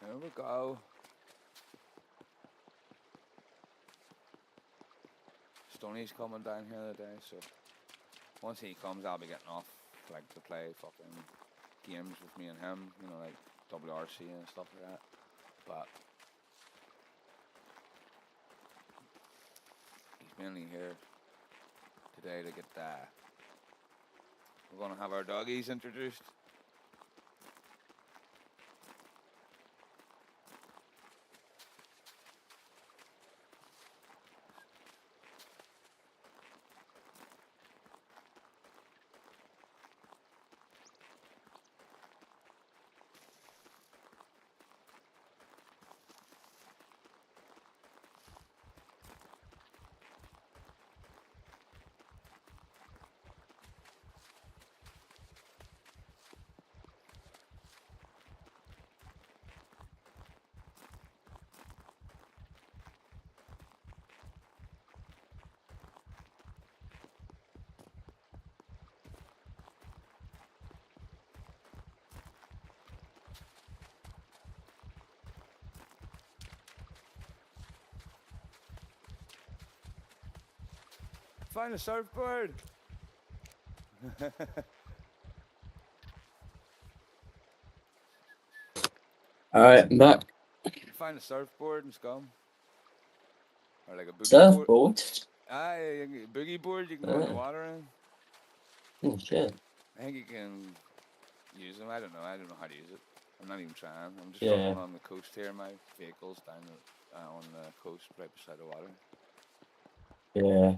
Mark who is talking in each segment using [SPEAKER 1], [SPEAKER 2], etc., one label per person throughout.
[SPEAKER 1] There we go. Stoney's coming down here today, so once he comes, I'll be getting off, like, to play fucking games with me and him, you know, like WRC and stuff like that. But he's mainly here today to get we're gonna have our doggies introduced. Find a surfboard.
[SPEAKER 2] Alright, I'm back.
[SPEAKER 1] Find a surfboard and scum. Or like a boogie
[SPEAKER 2] Surfboard?
[SPEAKER 1] board. Aye, boogie board you can go in the water in.
[SPEAKER 2] Oh shit.
[SPEAKER 1] I think you can use them. I don't know how to use it. I'm not even trying. I'm just
[SPEAKER 2] Yeah.
[SPEAKER 1] running on the coast here. My vehicle's down on the coast right beside the water.
[SPEAKER 2] Yeah.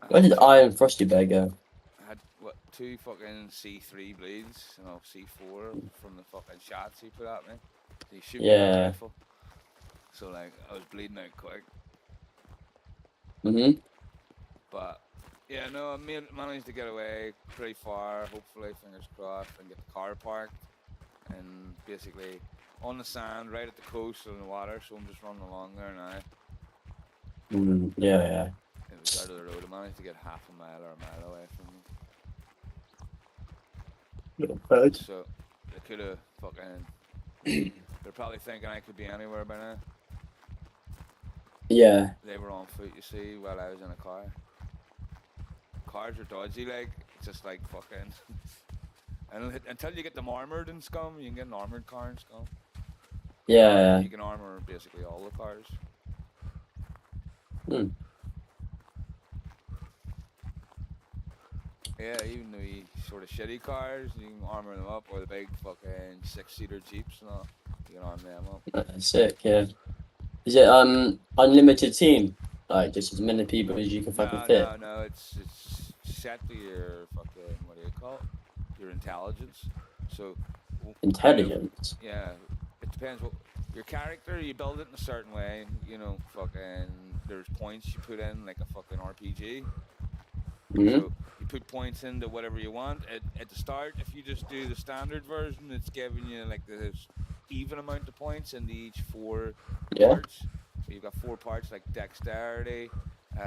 [SPEAKER 2] Where did Iron Frosty Bear go?
[SPEAKER 1] I had, what, 2 fucking C3 bleeds, you know, C4 from the fucking shots he put at me. He shoot me with a rifle. So, like, I was bleeding out quick.
[SPEAKER 2] Mm-hmm.
[SPEAKER 1] But, yeah, no, I managed to get away pretty far, hopefully, fingers crossed, and get the car parked. And basically on the sand, right at the coast in the water, so I'm just running along there now.
[SPEAKER 2] Yeah.
[SPEAKER 1] It was out of the road. I managed to get half a mile or a mile away from me. So they could have fucking. They're probably thinking I could be anywhere by now.
[SPEAKER 2] Yeah.
[SPEAKER 1] They were on foot, you see, while I was in a car. Cars are dodgy, like, just like fucking. And until you get them armored in Scum, you can get an armored car in Scum.
[SPEAKER 2] Yeah.
[SPEAKER 1] You can armor basically all the cars. Yeah, even the sort of shitty cars, you can armor them up, or the big fucking 6-seater Jeeps and all. You can arm them up.
[SPEAKER 2] That's sick, yeah. Is it unlimited team? Like just as many people as you can fucking fit?
[SPEAKER 1] No, it's set to your fucking, what do you call it? Your intelligence. So
[SPEAKER 2] Intelligence?
[SPEAKER 1] Yeah. It depends what your character, you build it in a certain way, you know, fucking there's points you put in like a fucking RPG. So you put points into whatever you want. At the start, if you just do the standard version, it's giving you like this even amount of points into each 4 parts. So you've got 4 parts like dexterity,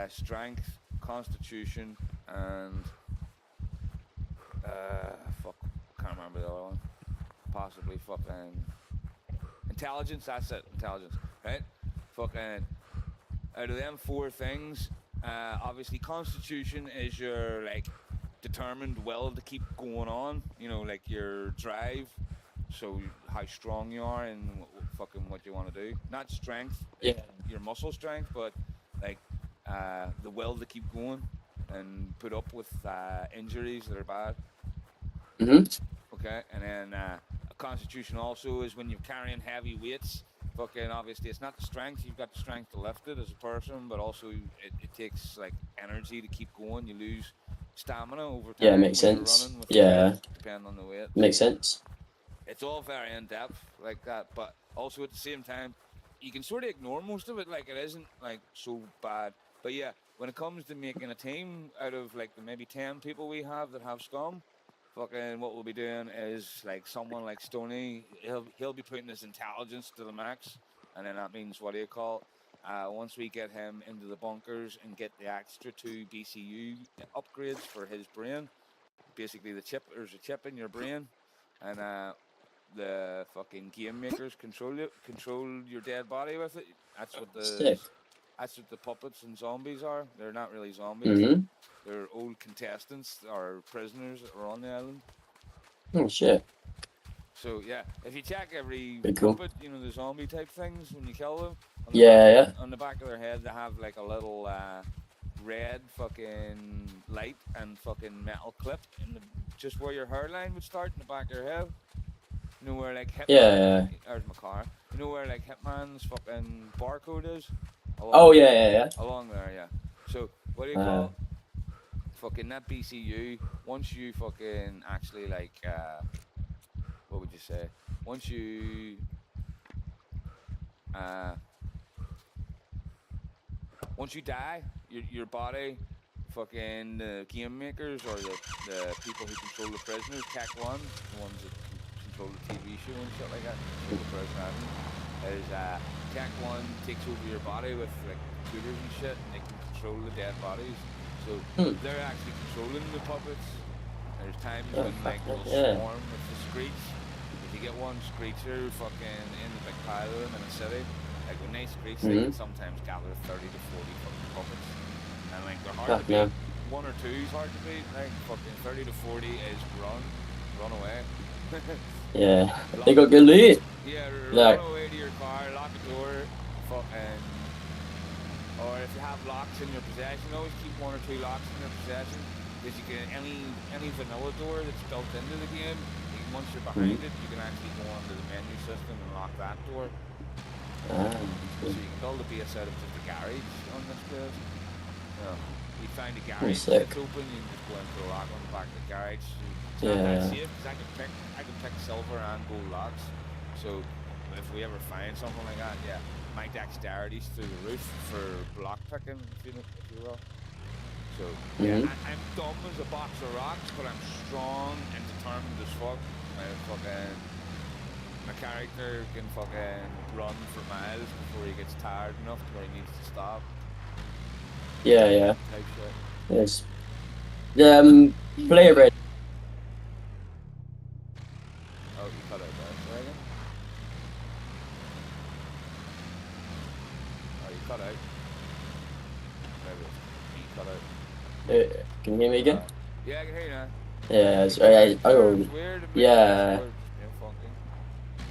[SPEAKER 1] strength, constitution, and can't remember the other one. Possibly fucking intelligence. That's it, intelligence, right? Fucking out of them 4 things. Obviously, constitution is your like determined will to keep going on. You know, like your drive. So how strong you are and fucking what you want to do. Not strength, your muscle strength, but like the will to keep going and put up with injuries that are bad. Okay, and then a constitution also is when you're carrying heavy weights. Fucking obviously it's not the strength, you've got the strength to lift it as a person, but also it takes like energy to keep going. You lose stamina over time.
[SPEAKER 2] Yeah, makes sense.
[SPEAKER 1] Depending on the weight.
[SPEAKER 2] Makes sense.
[SPEAKER 1] It's all very in depth like that, but also at the same time you can sort of ignore most of it, like it isn't like so bad. But yeah, when it comes to making a team out of like the maybe 10 people we have that have scum, fucking what we'll be doing is like someone like Stoney, he'll be putting his intelligence to the max, and then that means what do you call once we get him into the bunkers and get the extra 2 BCU upgrades for his brain, basically there's a chip in your brain, and the fucking game makers control your dead body with it. That's what
[SPEAKER 2] Sick.
[SPEAKER 1] the puppets and zombies are. They're not really zombies.
[SPEAKER 2] Mhm.
[SPEAKER 1] They're old contestants or prisoners that were on the island.
[SPEAKER 2] Oh shit.
[SPEAKER 1] So yeah, if you check every
[SPEAKER 2] Pretty cool.
[SPEAKER 1] puppet, you know the zombie type things when you kill them.
[SPEAKER 2] Yeah.
[SPEAKER 1] On the back of their head, they have like a little red fucking light and fucking metal clip in the just where your hairline would start in the back of your head. You know where like Hitman.
[SPEAKER 2] Yeah.
[SPEAKER 1] There's my car. You know where like Hitman's fucking barcode is.
[SPEAKER 2] Oh yeah.
[SPEAKER 1] Along there, yeah. So what do you call it? Fucking that BCU? Once you fucking actually like what would you say? Once you die, your body, fucking the game makers or the people who control the prisoners, Tech One, the ones that control the TV show and shit like that, control the prison admin, is Tech One takes over your body with like computers and shit, and they can control the dead bodies. So they're actually controlling the puppets. There's times when like they'll swarm with the screech. If you get one screecher fucking in the big pile of them in a city, like when they screech, they can sometimes gather 30 to 40 fucking puppets. And like they're hard to beat. One or two is hard to beat. Like fucking 30 to 40 is run away.
[SPEAKER 2] Yeah. They got good loot.
[SPEAKER 1] Yeah, run away to your car, lock the door, fucking. Or if you have locks in your possession, always keep one or two locks in your possession. Because you can any vanilla door that's built into the game, once you're behind it, you can actually go onto the menu system and lock that door. So you can build a base out of just a garage on this place. You find a garage that's open, you can just go into a lock on the back of the garage. It's not that safe because I can pick silver and gold locks. So if we ever find something like that, yeah, my dexterity's through the roof for block picking, if you will. So yeah, I'm dumb as a box of rocks, but I'm strong and determined as fuck. My character can fucking run for miles before he gets tired enough to where he needs to stop.
[SPEAKER 2] Yeah.
[SPEAKER 1] Type shit.
[SPEAKER 2] Yes. Player rate.
[SPEAKER 1] Oh, you cut out there. Say again? Oh, you cut out. Maybe you cut out.
[SPEAKER 2] Can you hear me again?
[SPEAKER 1] Yeah, I can hear you now.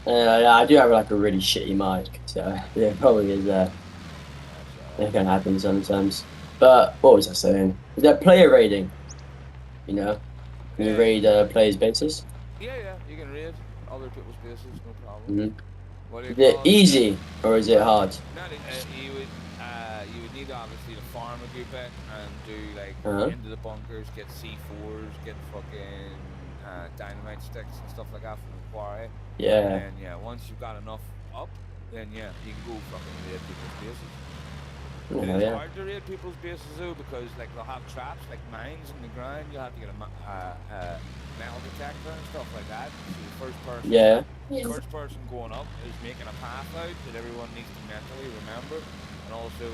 [SPEAKER 2] Yeah, I do have like a really shitty mic, so yeah, probably is it can happen sometimes. But what was I saying? Is that player rating? You know, can you raid players' bases?
[SPEAKER 1] Yeah, you can raid other people's bases, no problem. What do you
[SPEAKER 2] Is it easy or is it hard?
[SPEAKER 1] You would need obviously to farm a good bit and do like into the bunkers, get C4s, get fucking dynamite sticks and stuff like that from the quarry.
[SPEAKER 2] Yeah.
[SPEAKER 1] And yeah, once you've got enough up, then yeah, you can go fucking raid people's bases. It's hard to raid people's bases though because like they'll have traps like mines in the ground. You'll have to get a metal detector and stuff like that. So the first person going up is making a path out that everyone needs to mentally remember, and also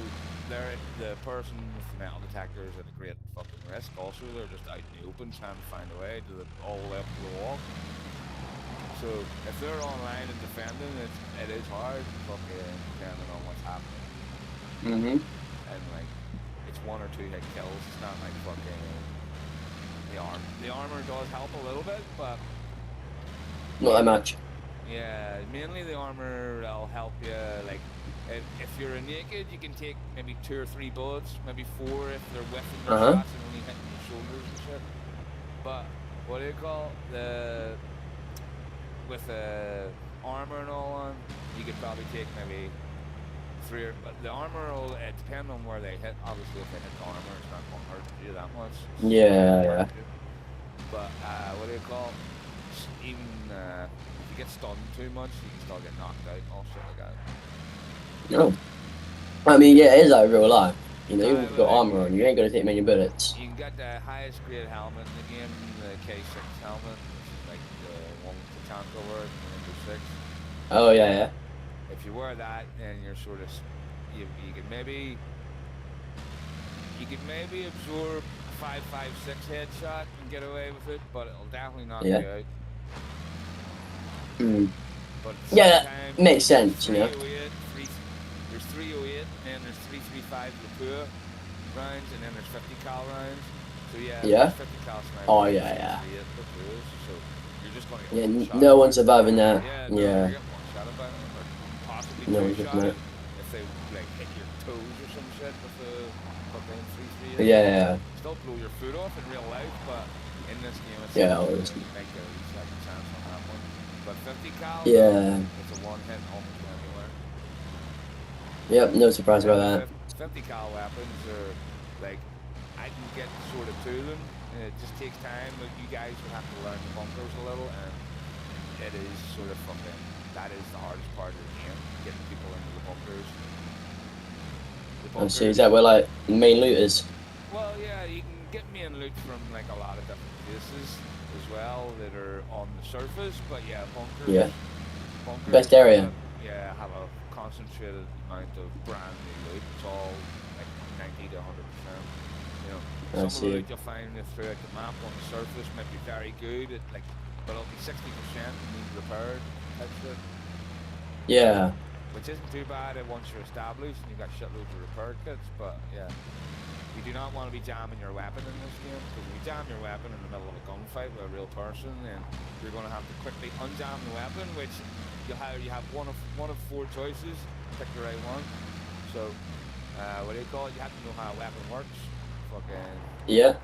[SPEAKER 1] the person with the metal detector is at a great fucking risk. Also, they're just out in the open trying to find a way to all the way up to the wall. So if they're online and defending, it is hard, fucking depending on what's happening. And like, it's one or two hit kills. It's not like fucking the armor does help a little bit, but
[SPEAKER 2] not that much.
[SPEAKER 1] Yeah, mainly the armor will help you. Like, if you're a naked, you can take maybe 2 or 3 bullets, maybe 4 if they're whiffing their shots and only hitting your shoulders and shit. But what do you call with armor and all on, you could probably take maybe 3 or, but the armor will depend on where they hit. Obviously, if they hit the armor, it's not going to hurt you that much.
[SPEAKER 2] Yeah.
[SPEAKER 1] But what do you call? Even if you get stunned too much, you can still get knocked out and all shit like that.
[SPEAKER 2] No. I mean, yeah, it is like real life. You know, you've got armor on, you ain't gonna take many bullets.
[SPEAKER 1] You can get the highest grade helmet in the game, the K6 helmet, which is like the one with the tank over it, the #6.
[SPEAKER 2] Oh yeah.
[SPEAKER 1] If you wear that, then you're sort of, you could maybe absorb a 5.56 headshot and get away with it, but it'll definitely knock you out.
[SPEAKER 2] Mm.
[SPEAKER 1] But at the
[SPEAKER 2] Yeah,
[SPEAKER 1] same
[SPEAKER 2] that
[SPEAKER 1] time,
[SPEAKER 2] makes sense, you know.
[SPEAKER 1] 308, there's 308, and then there's 335 Lapua rounds, and then there's 50 cal rounds. So yeah,
[SPEAKER 2] Yeah.
[SPEAKER 1] there's 50 cal
[SPEAKER 2] Oh
[SPEAKER 1] snipers,
[SPEAKER 2] yeah,
[SPEAKER 1] there's
[SPEAKER 2] yeah.
[SPEAKER 1] 338 Lapuas. So you're just gonna get
[SPEAKER 2] Yeah.
[SPEAKER 1] one shot
[SPEAKER 2] No
[SPEAKER 1] about.
[SPEAKER 2] one's surviving that.
[SPEAKER 1] Yeah, no, you're
[SPEAKER 2] Yeah.
[SPEAKER 1] getting one shot about them, or possibly
[SPEAKER 2] No
[SPEAKER 1] two
[SPEAKER 2] one's looking
[SPEAKER 1] shot
[SPEAKER 2] at.
[SPEAKER 1] it if they like hit your toes or some shit with a fucking 338.
[SPEAKER 2] Yeah, yeah,
[SPEAKER 1] Still blow your foot off in real life, but in this game it
[SPEAKER 2] yeah.
[SPEAKER 1] seems
[SPEAKER 2] Obviously.
[SPEAKER 1] you might get a wee second chance on that one. But 50 cal though,
[SPEAKER 2] Yeah.
[SPEAKER 1] it's a one hit almost anywhere.
[SPEAKER 2] Yep. No surprise
[SPEAKER 1] And
[SPEAKER 2] about that.
[SPEAKER 1] 50 cal weapons are like I can get sort of to them. And it just takes time. But you guys would have to learn the bunkers a little, and it is sort of fucking. That is the hardest part of the game, getting people into the bunkers.
[SPEAKER 2] I see. Is that where like the main loot is?
[SPEAKER 1] Well, yeah, you can get main loot from like a lot of different places as well that are on the surface. But yeah, bunkers.
[SPEAKER 2] Yeah.
[SPEAKER 1] Bunkers.
[SPEAKER 2] Best area.
[SPEAKER 1] Have a concentrated amount of brand new loot. It's all like 90 to 100%. You know, some of the loot you'll find throughout the map on the surface might be very good, but it'll be 60% need repaired type shit.
[SPEAKER 2] Yeah.
[SPEAKER 1] Which isn't too bad once you're established and you've got shitloads of repair kits, but yeah. You do not want to be jamming your weapon in this game, because if you jam your weapon in the middle of a gunfight with a real person, then you're going to have to quickly unjam the weapon, which you have one of four choices, pick the right one. So, what do you call it? You have to know how a weapon works. Fucking.
[SPEAKER 2] Yeah.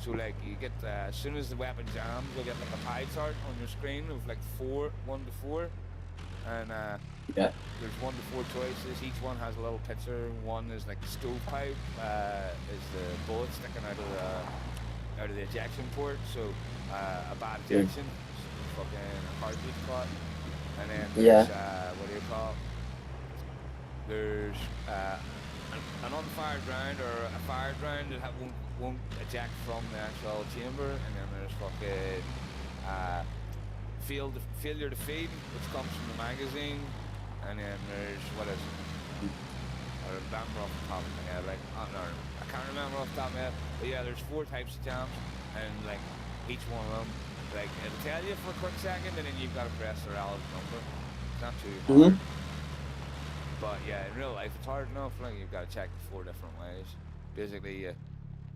[SPEAKER 1] So like you get as soon as the weapon jams, you'll get like a pie chart on your screen of like 1 to 4, and
[SPEAKER 2] yeah.
[SPEAKER 1] There's 1 to 4 choices. Each one has a little picture. One is like the stovepipe, is the bullet sticking out of the ejection port. So a bad ejection, fucking a cartridge caught. And then there's what do you call it? There's an unfired round or a fired round that won't eject from the actual chamber, and then there's fucking failure to feed, which comes from the magazine, and then there's what is it? I remember off the top of my head, like no, I can't remember off the top of my head, but yeah, there's 4 types of jams, and like each one of them, like it'll tell you for a quick second, and then you've got to press the relative number. It's not too hard. But yeah, in real life, it's hard enough. Like you've got to check the 4 different ways. Basically, you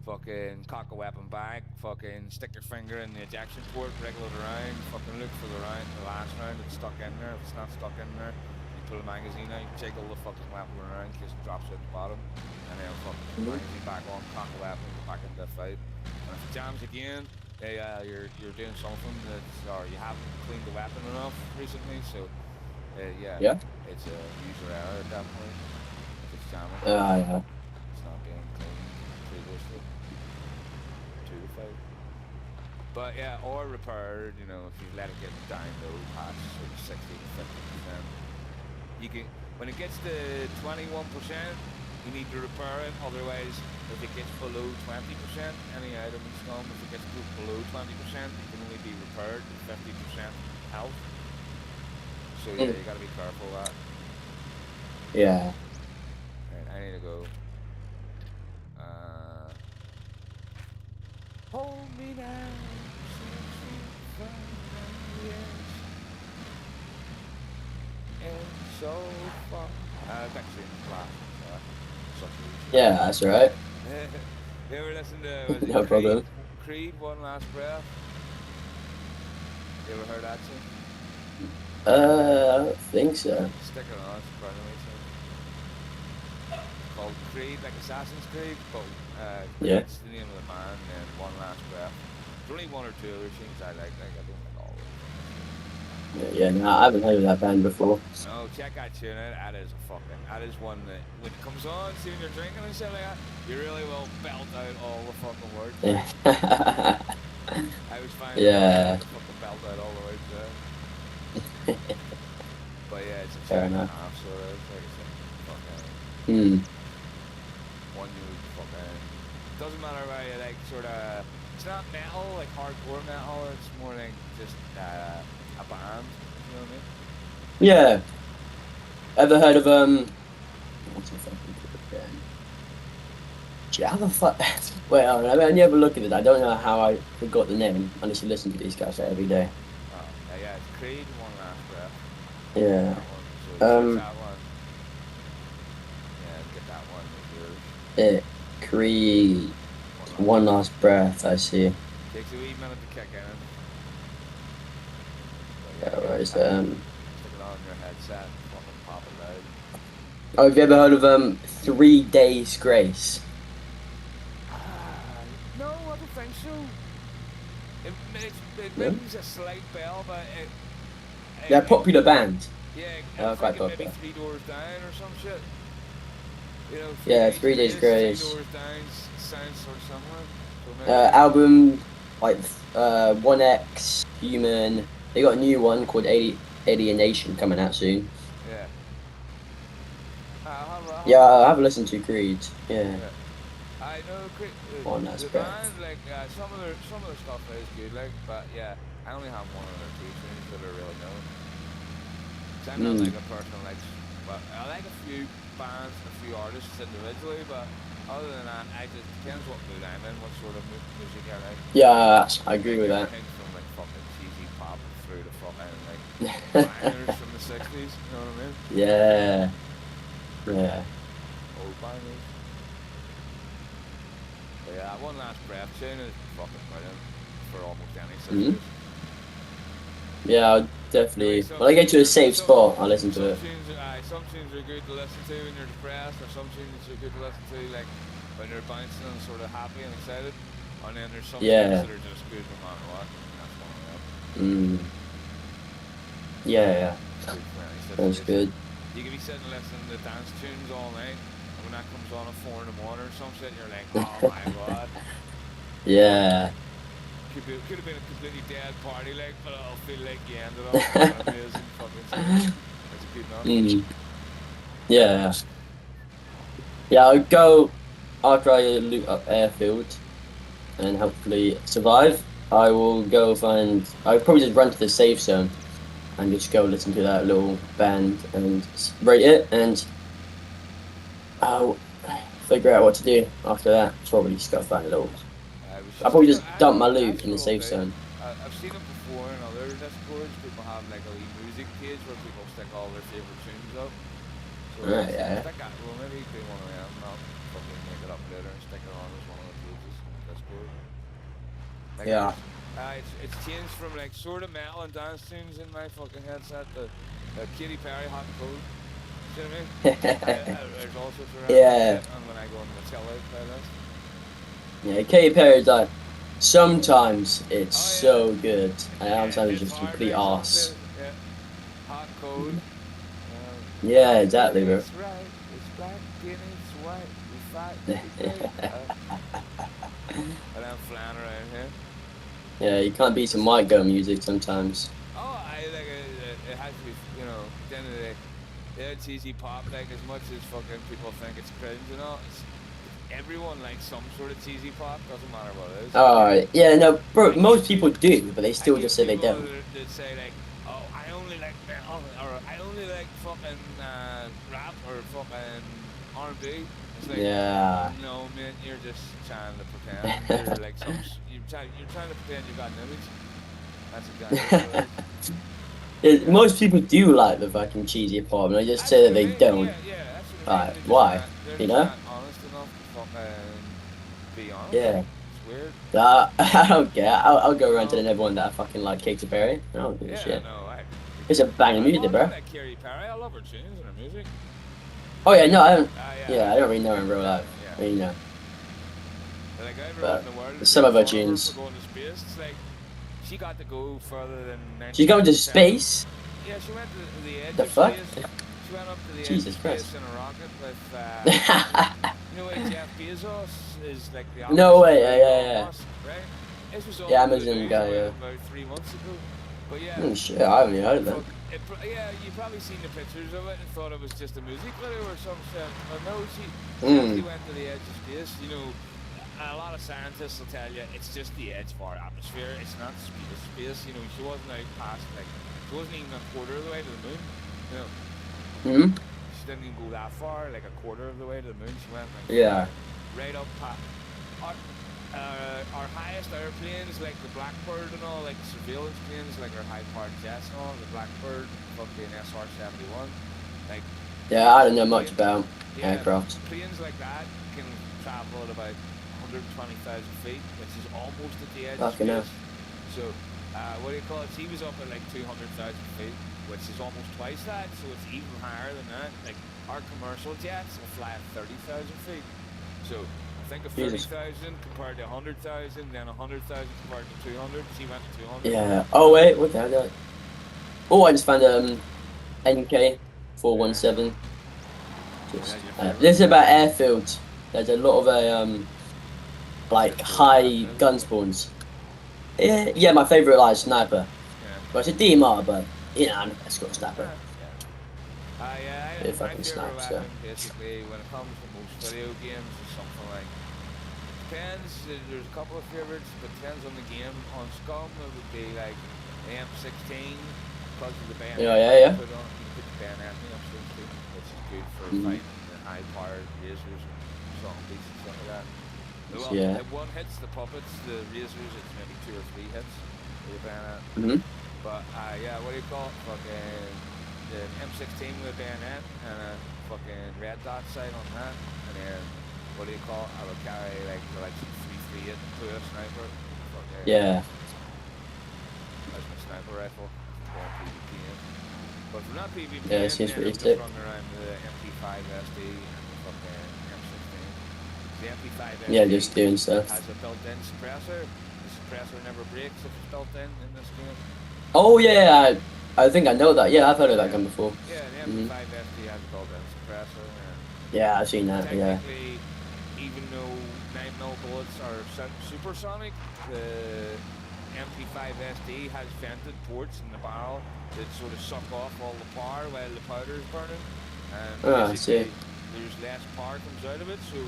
[SPEAKER 1] fucking cock a weapon back, fucking stick your finger in the ejection port, wriggle it around, fucking look for the last round that's stuck in there. If it's not stuck in there, you pull the magazine out, jiggle the fucking weapon around in case it drops out the bottom, and then fucking put the magazine back on, cock the weapon, go back into the fight. And if it jams again, you're doing something or you haven't cleaned the weapon enough recently, so. Yeah. It's a user error at that point. If it's jamming.
[SPEAKER 2] Yeah.
[SPEAKER 1] It's not being cleaned previously to the fight. But yeah, or repaired, you know, if you let it get down low past sort of 60 to 50%. You can, when it gets to 21%, you need to repair it. Otherwise, if it gets below 20%, any item in scum, if it gets below 20%, it can only be repaired to 50% health. So yeah, you gotta be careful of that.
[SPEAKER 2] Yeah.
[SPEAKER 1] Alright, I need to go. Hold me now, and so far. Back to the class.
[SPEAKER 2] Yeah, that's right.
[SPEAKER 1] You ever listen to
[SPEAKER 2] no problem.
[SPEAKER 1] Creed, One Last Breath? You ever heard that tune?
[SPEAKER 2] I don't think so.
[SPEAKER 1] Stick it on, surprisingly. Called Creed, like Assassin's Creed, but it's the name of the band, and One Last Breath. There's only 1 or 2 other things I like I don't like all of them.
[SPEAKER 2] Yeah, no, I haven't heard of that band before.
[SPEAKER 1] No, check that tune out. That is one that when it comes on, see when you're drinking and shit like that, you really will belt out all the fucking words.
[SPEAKER 2] Yeah.
[SPEAKER 1] I was fine.
[SPEAKER 2] Yeah.
[SPEAKER 1] Fucking belt out all the words. But yeah, it's a
[SPEAKER 2] fair enough.
[SPEAKER 1] So it's like fucking. One new fucking. Doesn't matter why you like sort of. It's not metal like hardcore metal. It's more like just a band. You know what I mean?
[SPEAKER 2] Yeah. Ever heard of what's the fucking band? Do you have a Well, let me have a look at it. I don't know how I forgot the name unless you listen to these guys every day.
[SPEAKER 1] Yeah. it's Creed, One Last Breath.
[SPEAKER 2] Yeah.
[SPEAKER 1] That one. So choose
[SPEAKER 2] Um.
[SPEAKER 1] that one. Yeah, get that one with yours.
[SPEAKER 2] Creed. One Last Breath. I see.
[SPEAKER 1] Takes a wee minute to kick in. So
[SPEAKER 2] Yeah,
[SPEAKER 1] yeah,
[SPEAKER 2] where
[SPEAKER 1] get
[SPEAKER 2] is
[SPEAKER 1] that.
[SPEAKER 2] it?
[SPEAKER 1] Stick it on your headset. Fucking pop it loud.
[SPEAKER 2] Oh, have you ever heard of 3 Days Grace?
[SPEAKER 1] No, I don't think so. It
[SPEAKER 2] No.
[SPEAKER 1] rings a slight bell, but
[SPEAKER 2] They're a popular band.
[SPEAKER 1] yeah,
[SPEAKER 2] They
[SPEAKER 1] I'm
[SPEAKER 2] are quite
[SPEAKER 1] thinking maybe
[SPEAKER 2] popular.
[SPEAKER 1] Three Doors Down or some shit. You know, Three
[SPEAKER 2] Yeah,
[SPEAKER 1] Days
[SPEAKER 2] 3 Days
[SPEAKER 1] Grace, Three
[SPEAKER 2] Grace.
[SPEAKER 1] Doors Down sounds sort of similar. So maybe,
[SPEAKER 2] Album like 1X, Human. They got a new one called Alienation coming out soon.
[SPEAKER 1] yeah. I'll
[SPEAKER 2] Yeah,
[SPEAKER 1] have a
[SPEAKER 2] I
[SPEAKER 1] listen.
[SPEAKER 2] have listened to Creed. Yeah,
[SPEAKER 1] Yeah. I know
[SPEAKER 2] One Last
[SPEAKER 1] the
[SPEAKER 2] Breath.
[SPEAKER 1] band, like some of their stuff is good, like, but yeah, I only have one of their two tunes that are really known. So I'm not like
[SPEAKER 2] Mm.
[SPEAKER 1] a person like, but I like a few bands and a few artists individually, but other than that, I just depends what mood I'm in, what sort of music I like.
[SPEAKER 2] Yeah, I agree
[SPEAKER 1] Like
[SPEAKER 2] with that.
[SPEAKER 1] everything from like fucking cheesy pop through to fucking like bangers from the '60s. You know what I mean?
[SPEAKER 2] Yeah, yeah.
[SPEAKER 1] Old bangers. But yeah, One Last Breath tune is fucking brilliant for almost any
[SPEAKER 2] Mm.
[SPEAKER 1] situation.
[SPEAKER 2] Yeah, I'll
[SPEAKER 1] The way
[SPEAKER 2] definitely.
[SPEAKER 1] some
[SPEAKER 2] When I get
[SPEAKER 1] tunes
[SPEAKER 2] to a
[SPEAKER 1] are,
[SPEAKER 2] safe spot, I'll listen to it.
[SPEAKER 1] some tunes are good to listen to when you're depressed, or some tunes are good to listen to like when you're bouncing and sort of happy and excited. And then there's some tunes
[SPEAKER 2] Yeah.
[SPEAKER 1] that are just good no matter what. And that's one of them.
[SPEAKER 2] Mm. Yeah, yeah.
[SPEAKER 1] Good for any
[SPEAKER 2] That's
[SPEAKER 1] situation.
[SPEAKER 2] good.
[SPEAKER 1] You can be sitting listening to dance tunes all night, and when that comes on at 4 in the morning or some shit, you're like, oh my god.
[SPEAKER 2] Yeah.
[SPEAKER 1] Could have been a completely dead party, like, but I'll feel like you ended up with an amazing fucking tune. That's good enough.
[SPEAKER 2] Mm. Yeah. Yeah, I'll go after I loot up airfield and hopefully survive. I will go find. I'll probably just run to the safe zone and just go listen to that little band and rate it, and I'll figure out what to do after that. Probably just go find a little. I'll probably just dump my loot
[SPEAKER 1] That's
[SPEAKER 2] in the
[SPEAKER 1] cool
[SPEAKER 2] safe
[SPEAKER 1] too.
[SPEAKER 2] zone.
[SPEAKER 1] I've seen it before in other Discords. People have like a wee music page where people stick all their favorite tunes up. So
[SPEAKER 2] Right,
[SPEAKER 1] if
[SPEAKER 2] yeah.
[SPEAKER 1] stick that, well, maybe do one of them. I'll fucking make it up later and stick it on as one of the pages in Discord. Like
[SPEAKER 2] Yeah.
[SPEAKER 1] it's changed from like sort of metal and dance tunes in my fucking headset to Katy Perry, Hot and Cold. Do you know what I mean? There's all sorts of random
[SPEAKER 2] Yeah.
[SPEAKER 1] shit, and when I go on the chill out playlist.
[SPEAKER 2] Yeah, Katy Perry's like sometimes it's
[SPEAKER 1] Oh yeah.
[SPEAKER 2] so good, and
[SPEAKER 1] Yeah,
[SPEAKER 2] sometimes it's
[SPEAKER 1] it's
[SPEAKER 2] just
[SPEAKER 1] hard,
[SPEAKER 2] complete
[SPEAKER 1] like some
[SPEAKER 2] arse.
[SPEAKER 1] shit. Yeah. Hot, cold.
[SPEAKER 2] Yeah,
[SPEAKER 1] Black
[SPEAKER 2] exactly,
[SPEAKER 1] and
[SPEAKER 2] bro.
[SPEAKER 1] it's right. It's black and it's white. We fight the day. And I'm flying around here.
[SPEAKER 2] Yeah, you can't beat some white girl music sometimes.
[SPEAKER 1] Oh, I like it has to be, you know, at the end of the day, yeah, it's easy pop, like as much as fucking people think it's cringe and all, everyone likes some sort of cheesy pop, doesn't matter what it is.
[SPEAKER 2] Alright, yeah, no, bro, most people do, but they still
[SPEAKER 1] I get
[SPEAKER 2] just say they
[SPEAKER 1] people
[SPEAKER 2] don't.
[SPEAKER 1] that say like, oh, I only like metal, or I only like fucking rap, or fucking R&B. It's like,
[SPEAKER 2] Yeah.
[SPEAKER 1] no, man, you're just trying to pretend. You're like you're trying to pretend you got an image. That's exactly what it is.
[SPEAKER 2] Yeah, most people do like the fucking cheesy pop, and they just
[SPEAKER 1] That's
[SPEAKER 2] say
[SPEAKER 1] what
[SPEAKER 2] that
[SPEAKER 1] I
[SPEAKER 2] they
[SPEAKER 1] mean.
[SPEAKER 2] don't.
[SPEAKER 1] Yeah, that's what I mean.
[SPEAKER 2] Alright, why?
[SPEAKER 1] They're
[SPEAKER 2] You
[SPEAKER 1] just
[SPEAKER 2] know?
[SPEAKER 1] not honest enough to fucking be honest.
[SPEAKER 2] Yeah.
[SPEAKER 1] It's weird.
[SPEAKER 2] I don't care. I'll go around
[SPEAKER 1] No.
[SPEAKER 2] telling everyone that I fucking like Katy Perry. I don't give a
[SPEAKER 1] Yeah,
[SPEAKER 2] shit.
[SPEAKER 1] no,
[SPEAKER 2] It's a banging music,
[SPEAKER 1] I
[SPEAKER 2] bro.
[SPEAKER 1] like Katy Perry. I love her tunes and her music.
[SPEAKER 2] Oh yeah, no, I don't.
[SPEAKER 1] Yeah,
[SPEAKER 2] Yeah, I don't really know her in real life.
[SPEAKER 1] Yeah.
[SPEAKER 2] I mean, no.
[SPEAKER 1] Like everyone
[SPEAKER 2] But
[SPEAKER 1] in the world is
[SPEAKER 2] some of her
[SPEAKER 1] making fun of her
[SPEAKER 2] tunes.
[SPEAKER 1] for going to space. It's like she got to go further than.
[SPEAKER 2] She's going to
[SPEAKER 1] 99%.
[SPEAKER 2] space?
[SPEAKER 1] Yeah, she went to the edge
[SPEAKER 2] The
[SPEAKER 1] of
[SPEAKER 2] fuck?
[SPEAKER 1] space. She went up to the edge
[SPEAKER 2] Jesus
[SPEAKER 1] of
[SPEAKER 2] Christ.
[SPEAKER 1] space in a rocket with. You know, like Jeff Bezos is like the opposite
[SPEAKER 2] No way,
[SPEAKER 1] of
[SPEAKER 2] yeah,
[SPEAKER 1] Elon
[SPEAKER 2] yeah.
[SPEAKER 1] Musk, right? This was all
[SPEAKER 2] Yeah,
[SPEAKER 1] over the
[SPEAKER 2] Amazon
[SPEAKER 1] news
[SPEAKER 2] guy, yeah.
[SPEAKER 1] about 3 months ago. But yeah.
[SPEAKER 2] Oh shit, I haven't even heard of that.
[SPEAKER 1] Yeah, you probably seen the pictures of it and thought it was just a music video or some shit. But no, she actually went to the edge of space. You know, a lot of scientists will tell you it's just the edge of our atmosphere. It's not the speed of space. You know, she wasn't out past, like, she wasn't even a quarter of the way to the moon. You know. She didn't even go that far, like a quarter of the way to the moon. She went like
[SPEAKER 2] Yeah.
[SPEAKER 1] right up past. Our highest airplanes, like the Blackbird and all, like surveillance planes, like our high-powered jets and all, the Blackbird, fucking SR-71, like
[SPEAKER 2] Yeah, I don't know much about
[SPEAKER 1] yeah,
[SPEAKER 2] aircraft.
[SPEAKER 1] planes like that can travel at about 120,000 feet, which is almost at the edge of
[SPEAKER 2] Fucking hell.
[SPEAKER 1] space. So, what do you call it? He was up at like 200,000 feet, which is almost twice that, so it's even higher than that. Like, our commercial jets will fly at 30,000 feet. So, I think of
[SPEAKER 2] Jesus.
[SPEAKER 1] 30,000 compared to 100,000, then 100,000 compared to 200. She went to 200.
[SPEAKER 2] Yeah. Oh wait, what the hell? Is that? Oh, I just found NK 417. This is about airfields. There's a lot of like high gun spawns. Yeah, my favorite like sniper.
[SPEAKER 1] Yeah.
[SPEAKER 2] Well, it's a DMR, but you know, let's go sniper.
[SPEAKER 1] Yeah,
[SPEAKER 2] If I
[SPEAKER 1] my
[SPEAKER 2] can
[SPEAKER 1] favorite
[SPEAKER 2] snipe, so.
[SPEAKER 1] weapon, basically, when it comes to most video games, is something like. Depends. There's a couple of favorites, but depends on the game. On Scum, it would be like the M16 because of the bayonet.
[SPEAKER 2] Yeah.
[SPEAKER 1] Put on, you put the bayonet in the M16, which is good for fighting the high-powered lasers and zombies and stuff like that. Well,
[SPEAKER 2] Yeah.
[SPEAKER 1] if one hits the puppets, the lasers, it's maybe 2 or 3 hits with the bayonet. But yeah, what do you call it? Fucking the M16 with a bayonet and a fucking red dot sight on that, and then what do you call it? I would carry like the 338 to a sniper. Fucking,
[SPEAKER 2] Yeah.
[SPEAKER 1] that's my sniper rifle. For PvP in. But for not PvP,
[SPEAKER 2] Yeah, it seems
[SPEAKER 1] then
[SPEAKER 2] pretty
[SPEAKER 1] I'm
[SPEAKER 2] sick.
[SPEAKER 1] just running around with the MP5 SD and the fucking M16. The MP5 SD
[SPEAKER 2] Yeah, just doing stuff.
[SPEAKER 1] has a built-in suppressor. The suppressor never breaks if it's built in this game.
[SPEAKER 2] Oh yeah, I think I know that. Yeah, I've heard of that gun before.
[SPEAKER 1] Yeah, the MP5 SD has a built-in suppressor. And
[SPEAKER 2] Yeah, I've seen that. Yeah.
[SPEAKER 1] technically, even though 9mm bullets are supersonic, the MP5 SD has vented ports in the barrel that sort of suck off all the power while the powder is burning. And
[SPEAKER 2] I see.
[SPEAKER 1] there's less power comes out of it, so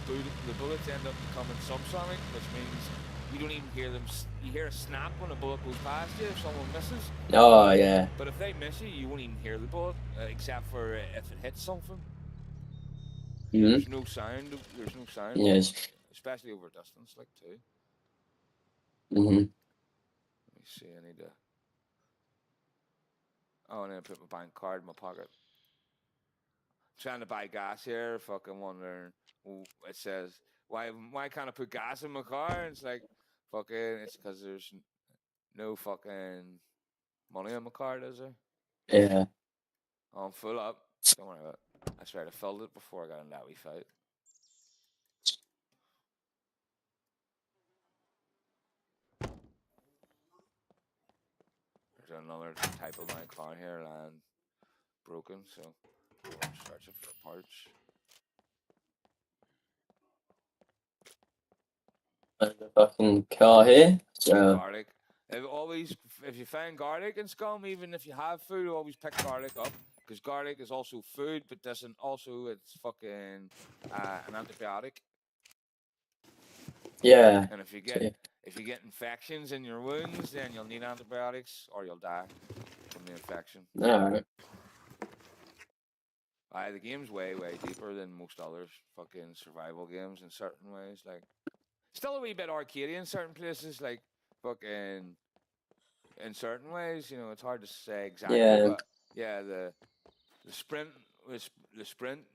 [SPEAKER 1] the bullets end up becoming subsonic, which means you don't even hear them. You hear a snap when a bullet goes past you if someone misses.
[SPEAKER 2] Oh yeah.
[SPEAKER 1] But if they miss you, you won't even hear the bullet, except for if it hits something. There's no sound. There's no sound.
[SPEAKER 2] Yes.
[SPEAKER 1] Especially over distance, like too.
[SPEAKER 2] Mhm.
[SPEAKER 1] Let me see. I need to. Oh, I need to put my bank card in my pocket. Trying to buy gas here. Fucking wondering. It says why can't I put gas in my car? And it's like fucking. It's because there's no fucking money on my card, is there?
[SPEAKER 2] Yeah.
[SPEAKER 1] Oh, I'm full up. Don't worry about it. I swear I filled it before I got in that wee fight. There's another type of my car here, and broken, so I'm searching for parts.
[SPEAKER 2] The fucking car here. So
[SPEAKER 1] Garlic. If you find garlic in Scum, even if you have food, always pick garlic up because garlic is also food, but doesn't also it's fucking an antibiotic.
[SPEAKER 2] yeah.
[SPEAKER 1] And if you get infections in your wounds, then you'll need antibiotics or you'll die from the infection.
[SPEAKER 2] Alright.
[SPEAKER 1] The game's way deeper than most other fucking survival games in certain ways. Like, still a wee bit arcadey in certain places. Like, fucking, in certain ways, you know, it's hard to say exactly.
[SPEAKER 2] Yeah.
[SPEAKER 1] But yeah, the sprint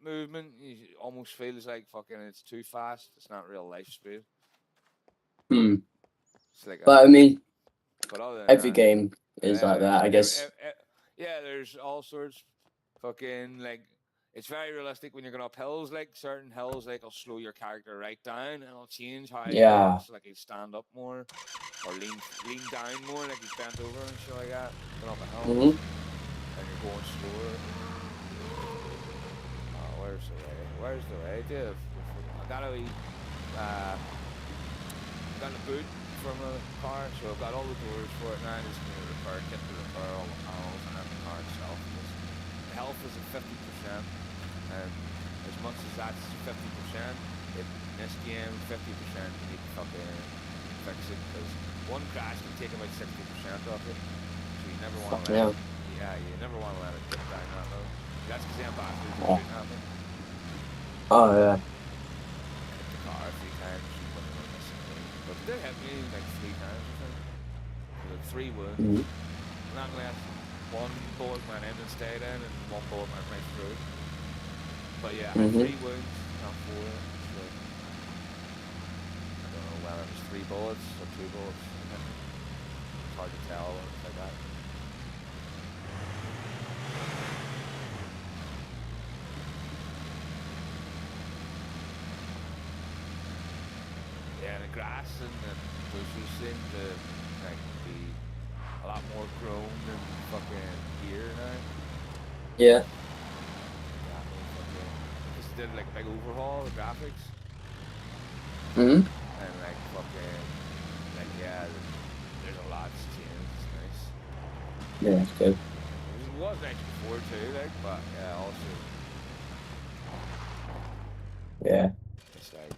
[SPEAKER 1] movement, you almost feels like fucking it's too fast. It's not real life speed. It's like
[SPEAKER 2] but I mean,
[SPEAKER 1] but other than
[SPEAKER 2] every
[SPEAKER 1] that,
[SPEAKER 2] game is like that, I guess.
[SPEAKER 1] Yeah, there's all sorts. Fucking like, it's very realistic when you're going up hills. Like certain hills, like it'll slow your character right down, and it'll change how he walks. Like he'll stand up more, or lean down more, like he's bent over and shit like that. Going up a hill, and you're going slower. Oh, where's the way? Where's the way, Dave? I got a got a boot from a car, so I've got all the doors for it now. I just need to get to repair all the panels and the car itself. The health is at 50%, and as much as that's 50%, in this game, 50% you need to fucking fix it, because one crash can take about 60% off it, so you never want to let it, you never want to let it dip down that low. That's because the ambassadors are shooting at me.
[SPEAKER 2] Oh yeah.
[SPEAKER 1] Hit the car a few times, but did hit me like 3 times, I think. Like 3 wounds.
[SPEAKER 2] Mhm.
[SPEAKER 1] Not unless one bullet went in and stayed in, and one bullet went right through. But yeah, I had 3 wounds, not 4. So I don't know whether it was 3 bullets or 2 bullets. It's hard to tell when it's like that. Yeah, the grass and the bushes seem to like be a lot more grown than fucking here now.
[SPEAKER 2] Yeah.
[SPEAKER 1] Just did like a big overhaul of graphics
[SPEAKER 2] Mhm.
[SPEAKER 1] and like fucking like yeah, there's a lot that's changed. It's nice.
[SPEAKER 2] Yeah, it's good.
[SPEAKER 1] It was nice before too, like, but yeah, also
[SPEAKER 2] Yeah.
[SPEAKER 1] it's like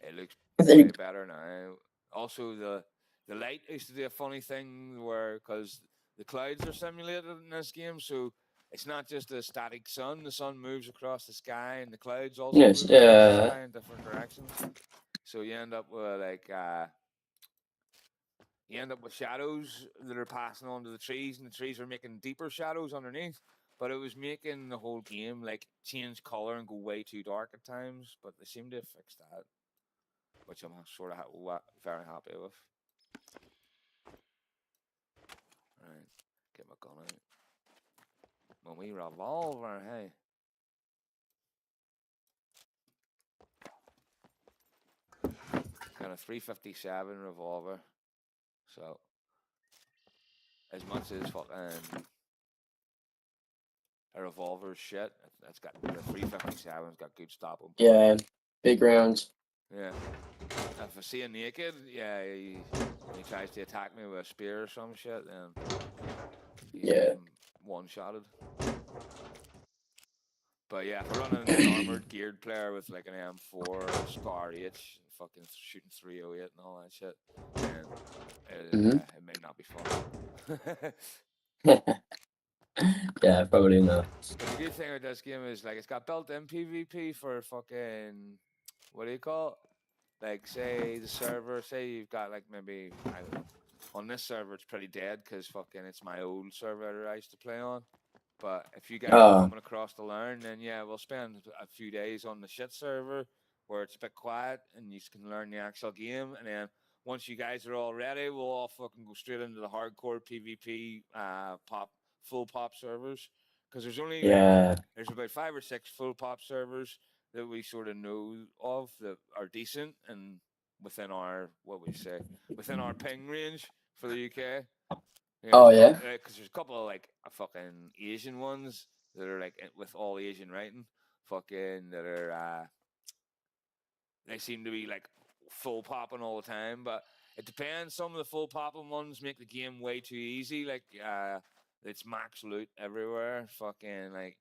[SPEAKER 1] it looks
[SPEAKER 2] I
[SPEAKER 1] way
[SPEAKER 2] think.
[SPEAKER 1] better now. Also the light used to be a funny thing where because the clouds are simulated in this game, so it's not just a static sun. The sun moves across the sky, and the clouds also
[SPEAKER 2] Yes.
[SPEAKER 1] move across the sky in different directions. So you end up with you end up with shadows that are passing onto the trees, and the trees are making deeper shadows underneath. But it was making the whole game like change color and go way too dark at times. But they seem to have fixed that, which I'm sort of very happy with. Right, get my gun out. When we revolver, hey. Got a 357 revolver. So, as much as fucking a revolver shit, that's got the 357's got good stopping power.
[SPEAKER 2] Yeah. Big rounds.
[SPEAKER 1] Yeah. If I see him naked, yeah, he tries to attack me with a spear or some shit, then he's getting one-shotted. But yeah, if I run an armored geared player with like an M4 Scar H, fucking shooting 308 and all that shit, then it may not be fun.
[SPEAKER 2] Yeah, probably not.
[SPEAKER 1] But the good thing about this game is like it's got built-in PvP for fucking what do you call it? Like say the server, say you've got like maybe I don't know. On this server it's pretty dead because fucking it's my old server that I used to play on. But if you guys are coming across to learn, then yeah, we'll spend a few days on the shit server where it's a bit quiet and you can learn the actual game. And then once you guys are all ready, we'll all fucking go straight into the hardcore PvP full pop servers. Because there's only there's about 5 or 6 full pop servers that we sort of know of that are decent and within our within our ping range for the UK. Yeah, because there's a couple of like fucking Asian ones that are like with all Asian writing, fucking that are they seem to be like full popping all the time, but it depends. Some of the full popping ones make the game way too easy. Like it's max loot everywhere. Fucking like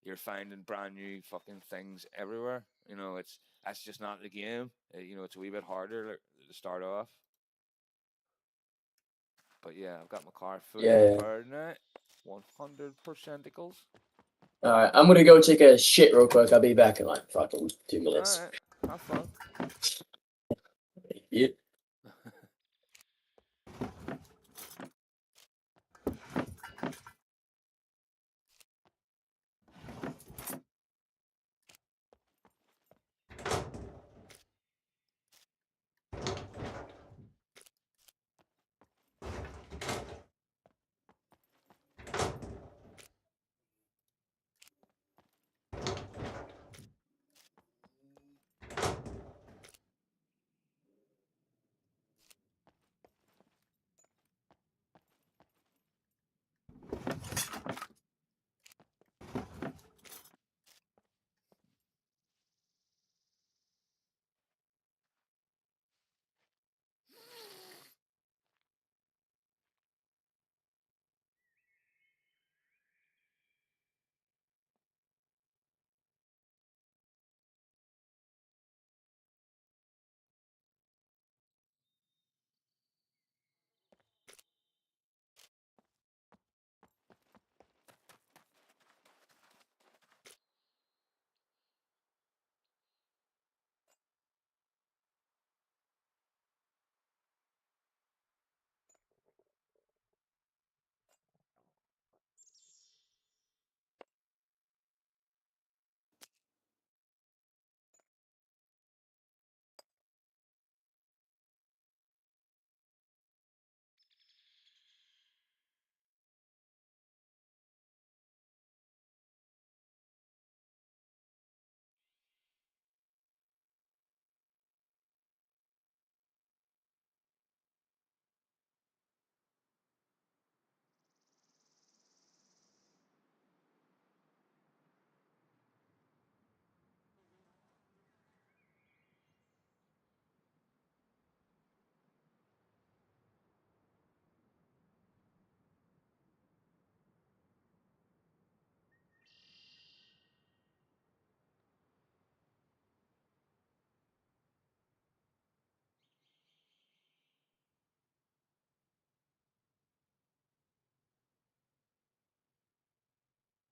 [SPEAKER 1] you're finding brand new fucking things everywhere. You know, that's just not the game. You know, it's a wee bit harder to start off. But yeah, I've got my car fully repaired now. 100% equals.
[SPEAKER 2] Alright, I'm gonna go take a shit real quick. I'll be back in like fucking 2 minutes.
[SPEAKER 1] Alright, have fun.
[SPEAKER 2] Yeah.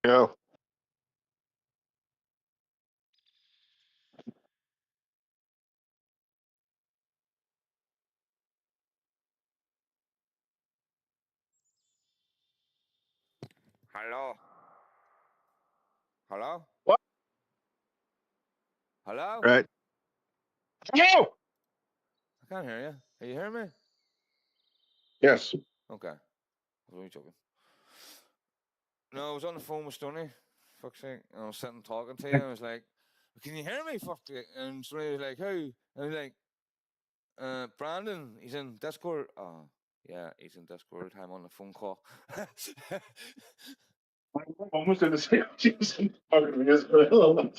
[SPEAKER 3] Yeah.
[SPEAKER 1] Hello. Hello.
[SPEAKER 3] What?
[SPEAKER 1] Hello.
[SPEAKER 3] Right. No.
[SPEAKER 1] I can't hear you. Are you hearing me?
[SPEAKER 3] Yes.
[SPEAKER 1] Okay. What are you talking? No, I was on the phone with Stoney. Fuck's sake. And I was sitting talking to you. And I was like, "Can you hear me?" Fuck it. And Stoney was like, "Who?" And I was like, Brandon. He's in Discord. Oh, yeah, he's in Discord. I'm on the phone call.
[SPEAKER 3] I'm almost in the same season. Like, oh,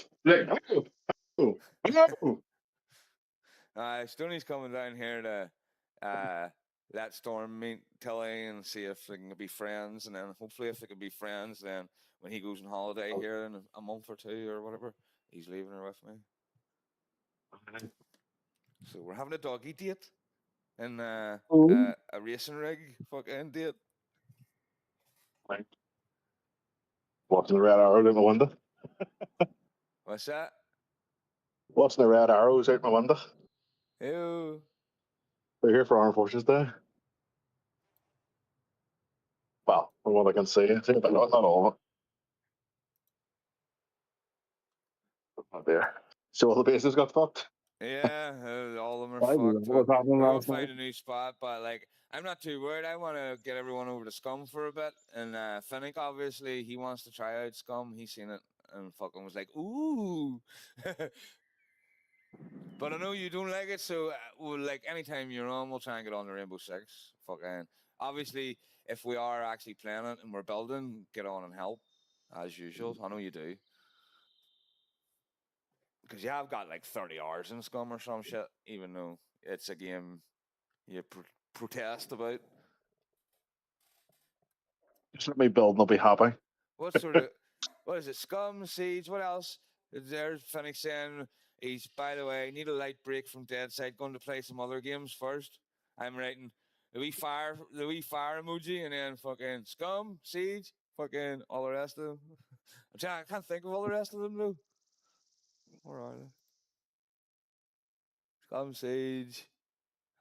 [SPEAKER 3] oh.
[SPEAKER 1] Stoney's coming down here to let Storm meet Tilly and see if they can be friends. And then hopefully, if they can be friends, then when he goes on holiday here in a month or two or whatever, he's leaving her with me. So we're having a doggy date and a racing rig fucking date.
[SPEAKER 3] Watching the red arrows out my window.
[SPEAKER 1] What's that?
[SPEAKER 3] Watching the red arrows out my window.
[SPEAKER 1] Ew.
[SPEAKER 3] They're here for Armed Forces Day. Well, from what I can see, but not all of it. Not there. So all the bases got fucked.
[SPEAKER 1] Yeah, all of them are
[SPEAKER 3] I knew
[SPEAKER 1] fucked.
[SPEAKER 3] what was happening
[SPEAKER 1] We're gonna
[SPEAKER 3] last night.
[SPEAKER 1] find a new spot, but like, I'm not too worried. I want to get everyone over to Scum for a bit, and Finnick obviously he wants to try out Scum. He's seen it and fucking was like, ooh. But I know you don't like it, so we'll, like anytime you're on, we'll try and get on the Rainbow Six. Fucking obviously, if we are actually playing it and we're building, get on and help as usual. I know you do. Because you have got like 30 hours in Scum or some shit, even though it's a game you protest about.
[SPEAKER 3] Just let me build and I'll be happy.
[SPEAKER 1] What sort of, what is it, Scum, Siege, what else? There's Finnick saying he's, by the way, need a light break from Dead Side, going to play some other games first. I'm writing the wee fire emoji, and then fucking Scum, Siege, fucking all the rest of them. I can't think of all the rest of them, though. Where are they? Scum, Siege.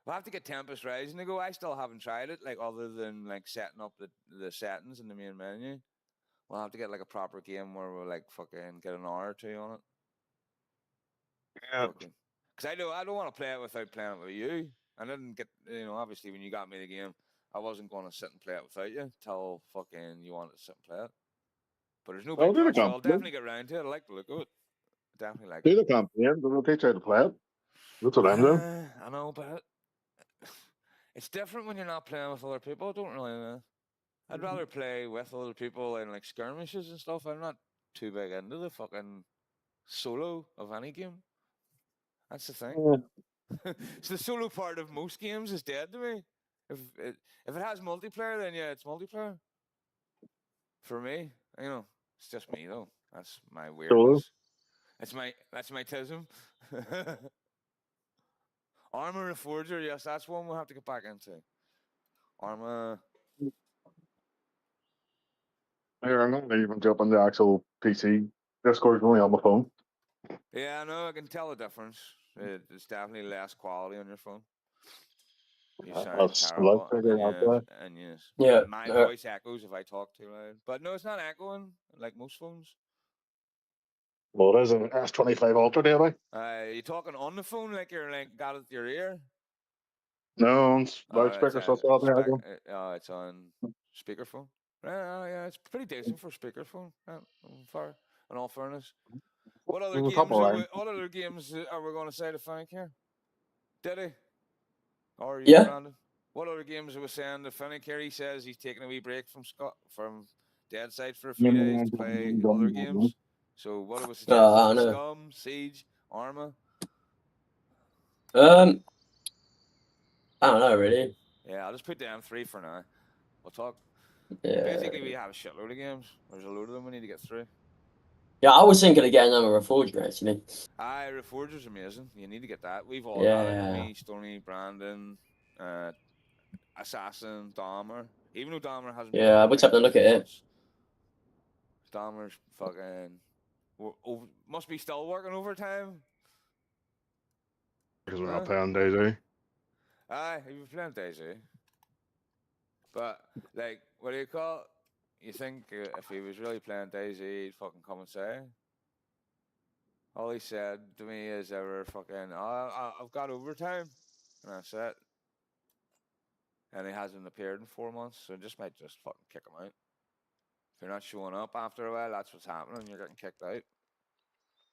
[SPEAKER 1] We'll have to get Tempest Rising to go. I still haven't tried it, like other than like setting up the settings in the main menu. We'll have to get like a proper game where we'll like fucking get an hour or two on it.
[SPEAKER 3] Yeah.
[SPEAKER 1] Fucking. Cause I don't want to play it without playing it with you. I didn't get, obviously when you got me the game, I wasn't going to sit and play it without you till fucking you wanted to sit and play it. But there's no
[SPEAKER 3] I'll
[SPEAKER 1] big
[SPEAKER 3] do the
[SPEAKER 1] rush, so I'll
[SPEAKER 3] campaign.
[SPEAKER 1] definitely get around to it. I like the look of it. Definitely like
[SPEAKER 3] Do
[SPEAKER 1] it.
[SPEAKER 3] the campaign, but we'll teach you how to play it. That's what I'm doing.
[SPEAKER 1] I know, but it's different when you're not playing with other people. I don't really know. I'd rather play with other people in like skirmishes and stuff. I'm not too big into the fucking solo of any game. That's the thing. So the solo part of most games is dead to me. If it has multiplayer, then yeah, it's multiplayer. For me, it's just me though. That's my weirdness. That's my tism. Armor and Forger, yes, that's one we'll have to get back into. Armor.
[SPEAKER 3] Here, I'm not even jumping the actual PC. Discord's only on my phone.
[SPEAKER 1] Yeah, I know. I can tell the difference. It's definitely less quality on your phone. You sound terrible, and yes,
[SPEAKER 2] Yeah.
[SPEAKER 1] my voice echoes if I talk too loud. But no, it's not echoing like most phones.
[SPEAKER 3] Well, it is an S25 Ultra, do
[SPEAKER 1] You talking on the phone like you're like got it at your ear?
[SPEAKER 3] No, it's loudspeaker, so
[SPEAKER 1] it's on speakerphone. Yeah, it's pretty decent for speakerphone. For in all fairness, what other games are we going to say to Frank here? Diddy or you,
[SPEAKER 2] Yeah.
[SPEAKER 1] Brandon? What other games are we saying to Finnick here? He says he's taking a wee break from Dead Side for a few days to play other games. So what are we suggesting? Scum, Siege, Arma?
[SPEAKER 2] I don't know really.
[SPEAKER 1] Yeah, I'll just put down 3 for now. We'll talk.
[SPEAKER 2] Yeah.
[SPEAKER 1] Basically, we have a shitload of games. There's a load of them we need to get through.
[SPEAKER 2] Yeah, I was thinking of getting another Reforger actually.
[SPEAKER 1] Reforger's amazing. You need to get that. We've all got it. Me, Stoney, Brandon, Assassin, Dahmer. Even though Dahmer hasn't been
[SPEAKER 2] I was having a look at it.
[SPEAKER 1] Dahmer's fucking must be still working overtime.
[SPEAKER 3] Because we're
[SPEAKER 1] Huh?
[SPEAKER 3] not playing Daisy.
[SPEAKER 1] Aye, he was playing Daisy. But like, what do you call it? You think if he was really playing Daisy, he'd fucking come and say? All he said to me is ever fucking, oh, I've got overtime, and that's it. And he hasn't appeared in 4 months, so just might just fucking kick him out. If you're not showing up after a while, that's what's happening. You're getting kicked out,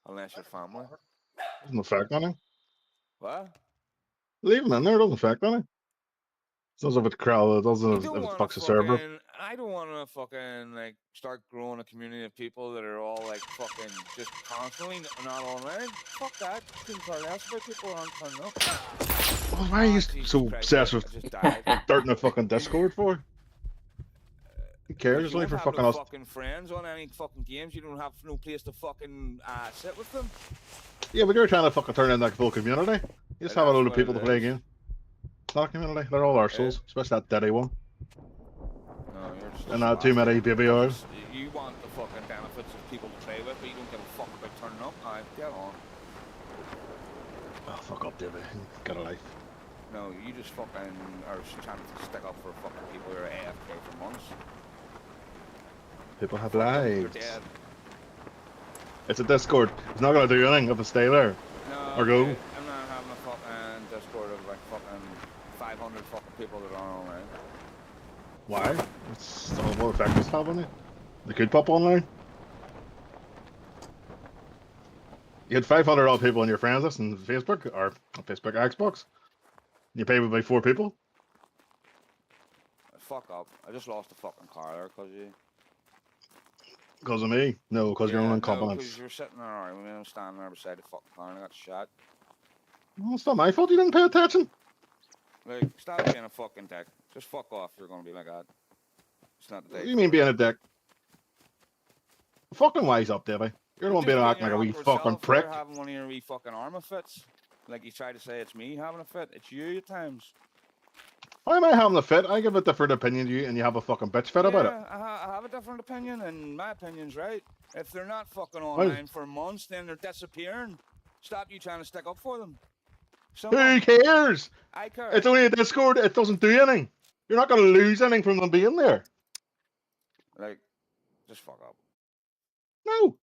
[SPEAKER 1] unless you're family.
[SPEAKER 3] Doesn't affect anything.
[SPEAKER 1] What?
[SPEAKER 3] Leave him in there. Doesn't affect anything. It doesn't if it's crowd. It doesn't
[SPEAKER 1] You
[SPEAKER 3] if
[SPEAKER 1] don't
[SPEAKER 3] it
[SPEAKER 1] want
[SPEAKER 3] fucks
[SPEAKER 1] to
[SPEAKER 3] the server.
[SPEAKER 1] fucking. I don't want to fucking like start growing a community of people that are all like fucking just constantly not online. Fuck that. Couldn't care less about people who aren't turning up.
[SPEAKER 3] Well, why are you
[SPEAKER 1] Jesus
[SPEAKER 3] so
[SPEAKER 1] Christ,
[SPEAKER 3] obsessed
[SPEAKER 1] I
[SPEAKER 3] with
[SPEAKER 1] just died.
[SPEAKER 3] starting a fucking Discord for? Who cares?
[SPEAKER 1] You
[SPEAKER 3] It's only
[SPEAKER 1] don't
[SPEAKER 3] for
[SPEAKER 1] have
[SPEAKER 3] fucking
[SPEAKER 1] no
[SPEAKER 3] us.
[SPEAKER 1] fucking friends on any fucking games. You don't have no place to fucking sit with them.
[SPEAKER 3] Yeah, but you're trying to fucking turn in like a full community. You just have a
[SPEAKER 1] That's
[SPEAKER 3] load of
[SPEAKER 1] what
[SPEAKER 3] people
[SPEAKER 1] it
[SPEAKER 3] to play a
[SPEAKER 1] is.
[SPEAKER 3] game. It's not a community. They're all arseholes, especially that daddy one.
[SPEAKER 1] No, you're just
[SPEAKER 3] And not too many baby hours.
[SPEAKER 1] You want the fucking benefits of people to play with, but you don't give a fuck about turning up. Aye, get on.
[SPEAKER 3] Oh, fuck up, Davey. Get a life.
[SPEAKER 1] No, you just fucking are trying to stick up for fucking people who are AFK for months.
[SPEAKER 3] People have
[SPEAKER 1] Fuck them, they're
[SPEAKER 3] lives.
[SPEAKER 1] dead.
[SPEAKER 3] It's a Discord. It's not gonna do anything if it stay there.
[SPEAKER 1] No,
[SPEAKER 3] Or go.
[SPEAKER 1] dude, I'm not having a fucking Discord of like fucking 500 fucking people that are online.
[SPEAKER 3] Why? It's still what effect does it have on it? They could pop online. You had 500 odd people on your friends list on Facebook or on Facebook Xbox. You pay with like 4 people.
[SPEAKER 1] Fuck up. I just lost the fucking car there because you.
[SPEAKER 3] Because of me? No, because your own
[SPEAKER 1] No,
[SPEAKER 3] incompetence.
[SPEAKER 1] because you're sitting there, alright, I'm standing there beside the fucking car and I got shot.
[SPEAKER 3] Well, it's not my fault you didn't pay attention.
[SPEAKER 1] Like, stop being a fucking dick. Just fuck off. You're gonna be like that. It's not the
[SPEAKER 3] What
[SPEAKER 1] day.
[SPEAKER 3] do you mean being a dick? Fucking wise up, Davey. You're the one being acting like a wee fucking prick.
[SPEAKER 1] You're having one of your wee fucking armor fits. Like you try to say it's me having a fit. It's you at times.
[SPEAKER 3] Why am I having a fit? I give a different opinion to you and you have a fucking bitch fit about it.
[SPEAKER 1] I have a different opinion, and my opinion's right. If they're not fucking online for months, then they're disappearing. Stop you trying to stick up for them.
[SPEAKER 3] Who cares?
[SPEAKER 1] I care.
[SPEAKER 3] It's only a Discord. It doesn't do anything. You're not going to lose anything from them being there.
[SPEAKER 1] Like, just fuck up.
[SPEAKER 3] No.